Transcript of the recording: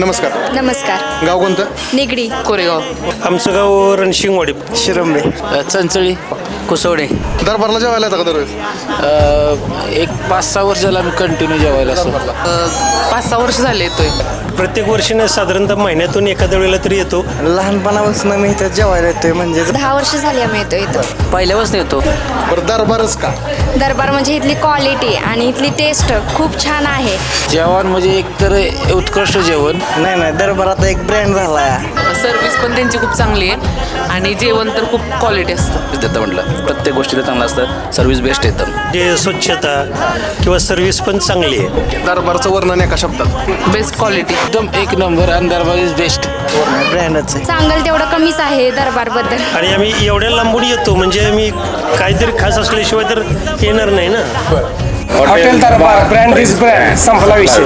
नमस्कार. नमस्कार. गाव कोणतं? निगडी. कोरेगाव. आमचं गाव रणशिंगवाडी. शिरंबे. चंचळी. कुसवडे. दरबारला जेवायला येतं का दरवेळेस? एक 5-6 वर्षाला आम्ही कंटिन्यू जेवायला असतो. 5-6 वर्ष झाले येतोय. प्रत्येक वर्षीने साधारणतः महिन्यातून एखाद्या वेळेला तरी येतो. लहानपणापासून मी इथं जेवायला येतोय म्हणजे 10 वर्ष झाली आम्ही येतो इथं. पहिल्यापासून येतो. बरं दरबारच का? दरबार म्हणजे इथली क्वालिटी आणि इथली टेस्ट खूप छान आहे. जेवण म्हणजे एकतर उत्कृष्ट जेवण. नाही दरबारात एक ब्रँड झाला. सर्व्हिस पण त्यांची खूप चांगली आहे आणि जेवण तर खूप क्वालिटी असतं. देतं म्हटलं प्रत्येक गोष्टीला चांगलं असतं. सर्व्हिस बेस्ट येतं. जे स्वच्छता किंवा सर्व्हिस पण चांगली आहे. दरबारचं वर्णन एका शब्दात. Best quality. एकदम एक नंबर आणि दरबार इज बेस्ट. ब्रँडच आहे. सांगाल तेवढं कमीच आहे दरबारबद्दल. आणि आम्ही एवढ्या लांबून येतो म्हणजे आम्ही काहीतरी खास असल्याशिवाय तर येणार नाही ना. Hotel Darbar brand is brand संपला विषय.